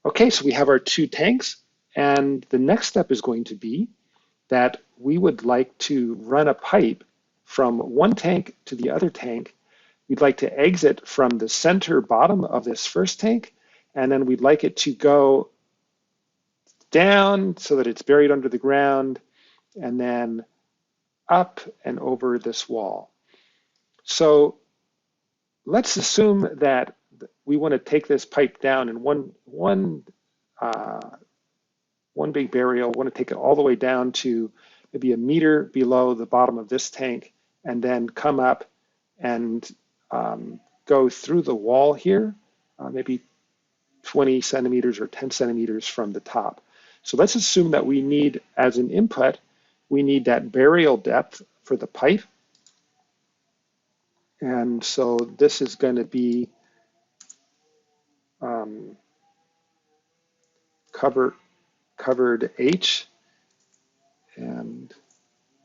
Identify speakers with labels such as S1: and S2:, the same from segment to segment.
S1: Okay, so we have our two tanks, and the next step is going to be that we would like to run a pipe from one tank to the other tank. We'd like to exit from the center bottom of this first tank, and then we'd like it to go down so that it's buried under the ground, and then up and over this wall. So let's assume that we want to take this pipe down in uh, one big burial. We want to take it all the way down to maybe a meter below the bottom of this tank, and then come up and go through the wall here, maybe 20 centimeters or 10 centimeters from the top. So let's assume that we need, as an input, we need that burial depth for the pipe. And so this is going to be covered H, and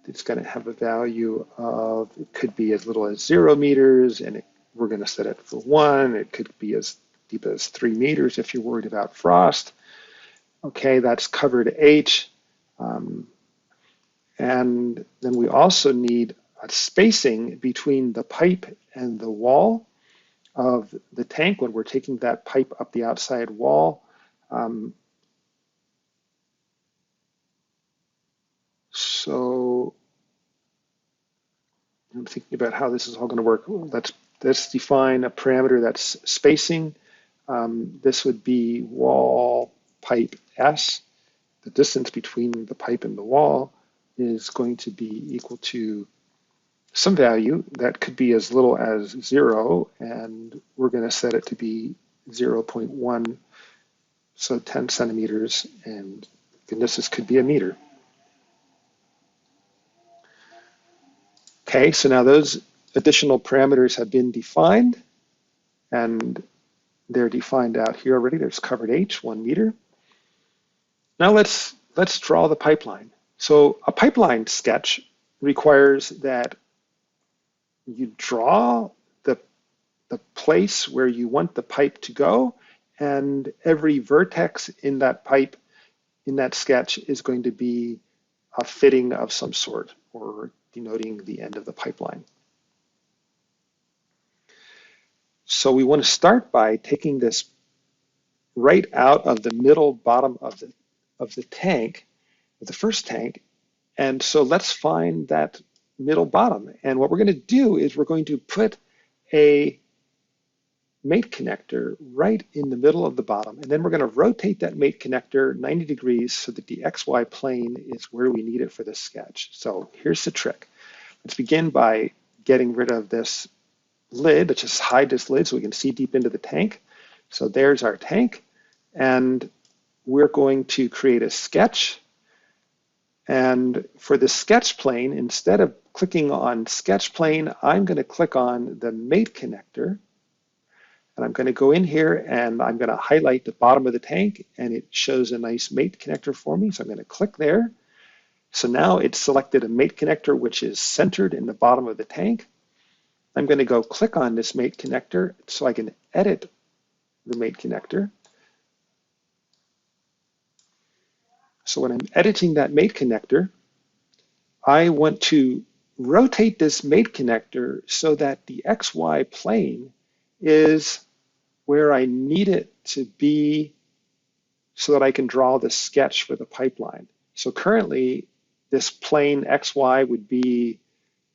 S1: it's going to have a value of, it could be as little as 0 meters, and we're going to set it for 1. It could be as deep as 3 meters if you're worried about frost. Okay, that's covered H. And then we also need a spacing between the pipe and the wall of the tank when we're taking that pipe up the outside wall. So I'm thinking about how this is all going to work. Let's define a parameter that's spacing. This would be wall pipe S. The distance between the pipe and the wall is going to be equal to some value that could be as little as 0, and we're going to set it to be 0.1, so 10 centimeters, and goodness, this could be a meter. Okay, so now those additional parameters have been defined, and they're defined out here already. There's covered H, 1 meter. Now let's draw the pipeline. So a pipeline sketch requires that you draw the place where you want the pipe to go, and every vertex in that pipe, in that sketch, is going to be a fitting of some sort, or denoting the end of the pipeline. So we want to start by taking this right out of the middle bottom of the tank, of the first tank, and so let's find that middle bottom. And what we're going to do is we're going to put a mate connector right in the middle of the bottom, and then we're going to rotate that mate connector 90 degrees so that the XY plane is where we need it for this sketch. So here's the trick. Let's begin by getting rid of this lid. Let's just hide this lid so we can see deep into the tank. So there's our tank, and we're going to create a sketch. And for the sketch plane, instead of clicking on sketch plane, I'm going to click on the mate connector. And I'm going to go in here and I'm going to highlight the bottom of the tank, and it shows a nice mate connector for me. So I'm going to click there. So now it's selected a mate connector which is centered in the bottom of the tank. I'm going to go click on this mate connector so I can edit the mate connector. So when I'm editing that mate connector, I want to rotate this mate connector so that the XY plane is where I need it to be so that I can draw the sketch for the pipeline. So currently, this plane XY would be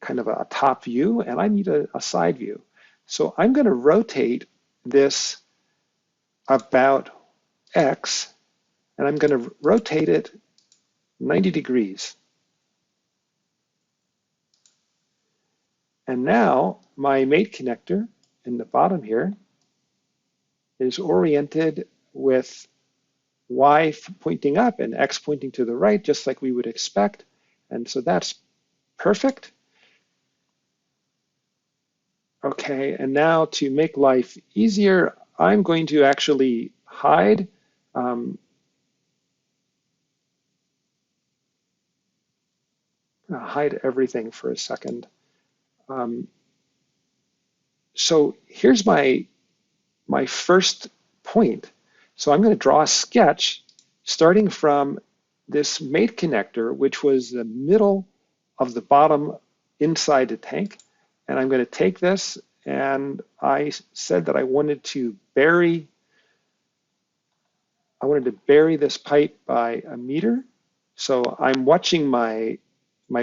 S1: kind of a top view, and I need a side view. So I'm going to rotate this about X, and I'm going to rotate it 90 degrees. And now my mate connector in the bottom here is oriented with Y pointing up and X pointing to the right, just like we would expect. And so that's perfect. Okay, and now to make life easier, I'm going to actually hide hide everything for a second. So here's my first point. So I'm going to draw a sketch starting from this mate connector, which was the middle of the bottom inside the tank. And I'm going to take this, and I said that I wanted to bury this pipe by 1 meter. So I'm watching my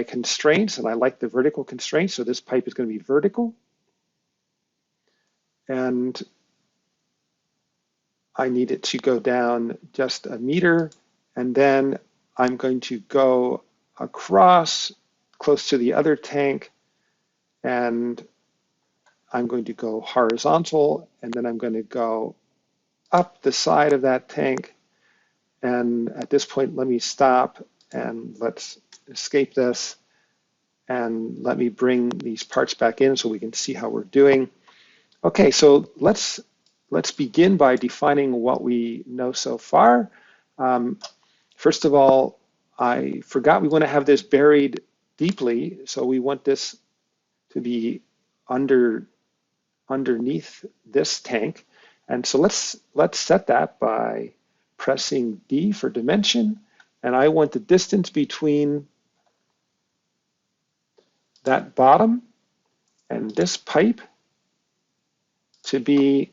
S1: constraints, and I like the vertical constraints. So this pipe is going to be vertical. And I need it to go down just 1 meter. And then I'm going to go across close to the other tank, and I'm going to go horizontal, and then I'm going to go up the side of that tank. And at this point, let me stop and let's escape this, and let me bring these parts back in so we can see how we're doing. Okay, so let's begin by defining what we know so far. First of all, I forgot we want to have this buried deeply, so we want this to be underneath this tank. And so let's set that by pressing D for dimension, and I want the distance between that bottom and this pipe to be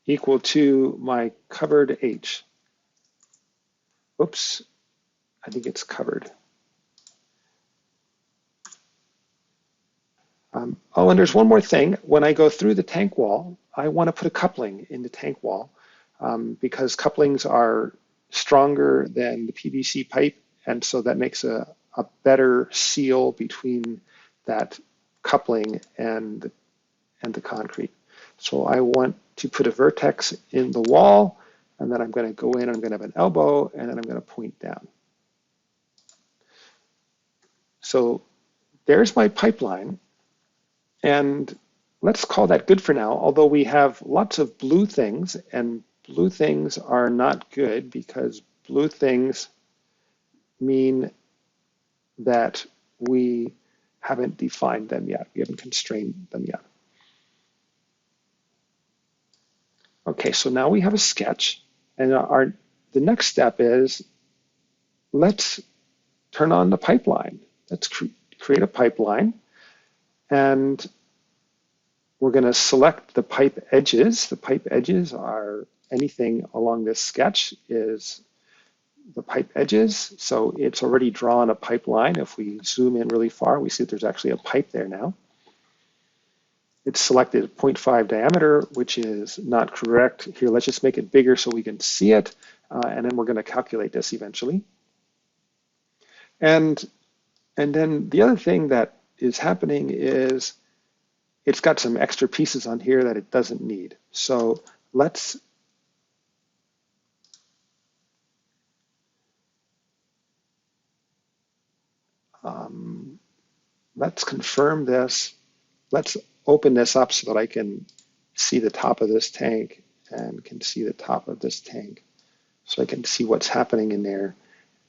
S1: equal to my covered H. Oops, I think it's covered. Oh, and there's one more thing. When I go through the tank wall, I want to put a coupling in the tank wall because couplings are stronger than the PVC pipe, and so that makes a better seal between that coupling and the concrete. So I want to put a vertex in the wall, and then I'm going to go in, I'm going to have an elbow, and then I'm going to point down. So there's my pipeline, and let's call that good for now, although we have lots of blue things, and blue things are not good because blue things mean that we haven't defined them yet. We haven't constrained them yet. Okay, so now we have a sketch, and the next step is let's turn on the pipeline. Let's create a pipeline, and we're going to select the pipe edges. The pipe edges are anything along this sketch is the pipe edges. So it's already drawn a pipeline. If we zoom in really far, we see that there's actually a pipe there now. It's selected 0.5 diameter, which is not correct. Here, let's just make it bigger so we can see it. And then we're going to calculate this eventually. And then the other thing that is happening is it's got some extra pieces on here that it doesn't need. So let's confirm this. Let's open this up so that I can see the top of this tank and can see the top of this tank, so I can see what's happening in there.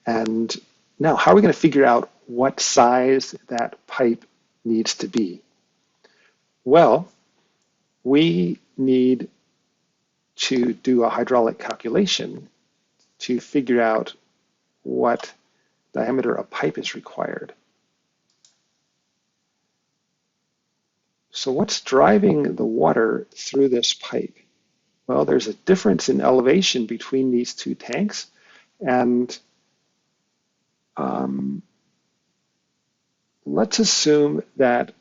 S1: And now, how are we going to figure out what size that pipe needs to be? Well, we need to do a hydraulic calculation to figure out what diameter a pipe is required. So what's driving the water through this pipe? Well, there's a difference in elevation between these two tanks, and let's assume that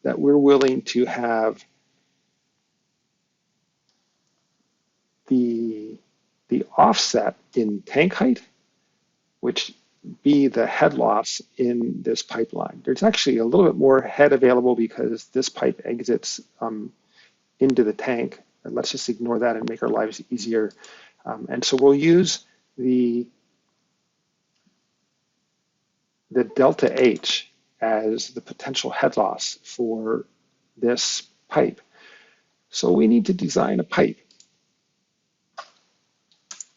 S1: we're willing to have the offset in tank height, which be the head loss in this pipeline. There's actually a little bit more head available because this pipe exits into the tank. And let's just ignore that and make our lives easier. And so we'll use the delta H as the potential head loss for this pipe. So we need to design a pipe.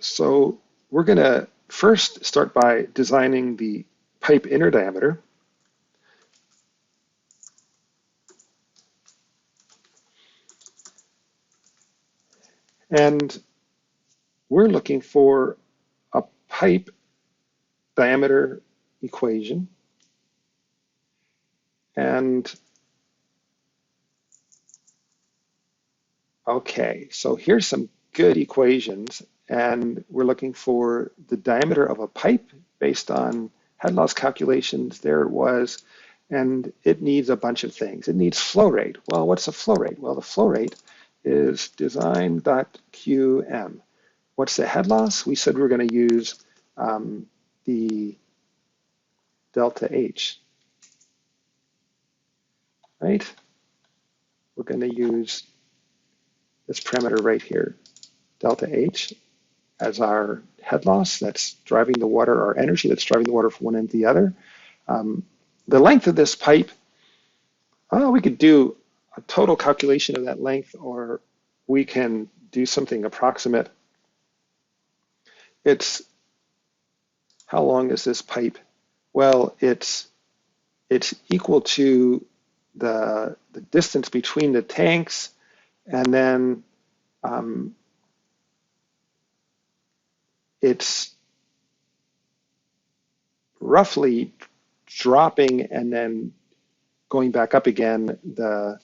S1: So we're going to first start by designing the pipe inner diameter. And we're looking for a pipe diameter equation. And okay, so here's some good equations. And we're looking for the diameter of a pipe based on head loss calculations. There it was. And it needs a bunch of things. It needs flow rate. Well, what's the flow rate? Well, the flow rate is design.qm. What's the head loss? We said we were going to use the delta H, right? We're going to use this parameter right here, delta H, as our head loss that's driving the water, our energy that's driving the water from one end to the other. The length of this pipe, we could do a total calculation of that length, or we can do something approximate. It's, how long is this pipe? Well, it's equal to the distance between the tanks, and then it's roughly dropping and then going back up again the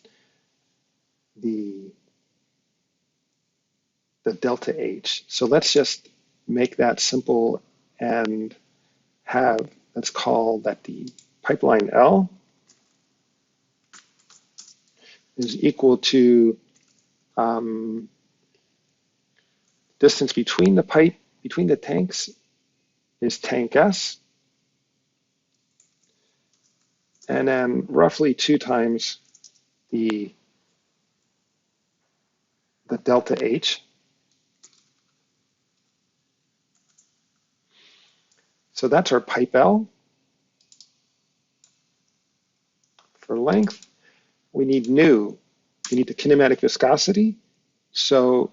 S1: delta H. So let's just make that simple and have, let's call that the pipeline L is equal to distance between the pipe, between the tanks is tank S, and then roughly 2 times the delta H. So that's our pipe L. For length, we need nu. We need the kinematic viscosity. So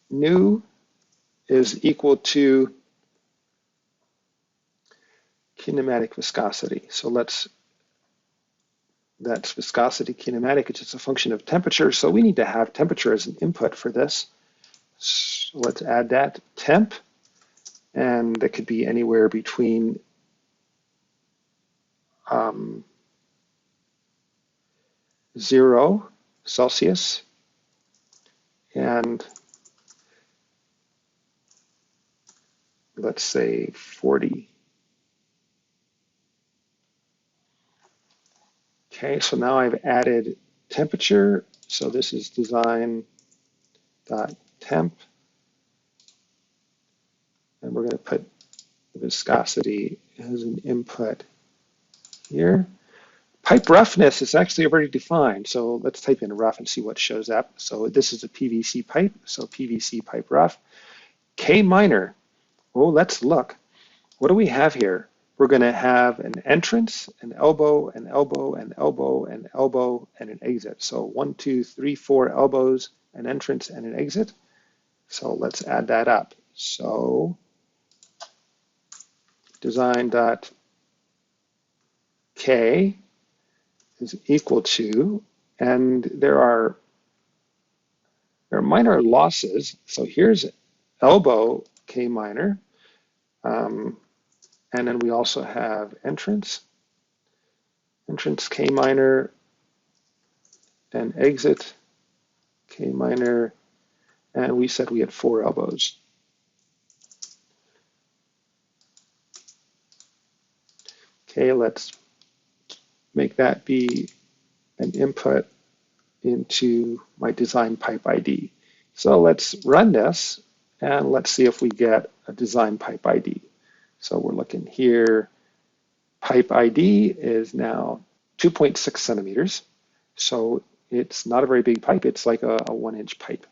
S1: nu is equal to kinematic viscosity. So that's viscosity kinematic, it's just a function of temperature. So we need to have temperature as an input for this. So let's add that temp, and that could be anywhere between 0 Celsius and let's say 40. Okay, so now I've added temperature. So this is design.temp, and we're going to put the viscosity as an input here. Pipe roughness is actually already defined. So let's type in rough and see what shows up. So this is a PVC pipe. So PVC pipe rough. K minor. Oh, let's look. What do we have here? We're going to have an entrance, an elbow, an elbow, an elbow, an elbow, and an exit. So 1, 2, 3, 4 elbows, an entrance, and an exit. So let's add that up. So design.k is equal to, and there are minor losses. So here's elbow K minor, and then we also have entrance K minor, and exit K minor, and we said we had 4 elbows. Okay, let's make that be an input into my design pipe ID. So let's run this, and let's see if we get a design pipe ID. So we're looking here. Pipe ID is now 2.6 centimeters. So it's not a very big pipe. It's like a 1-inch pipe.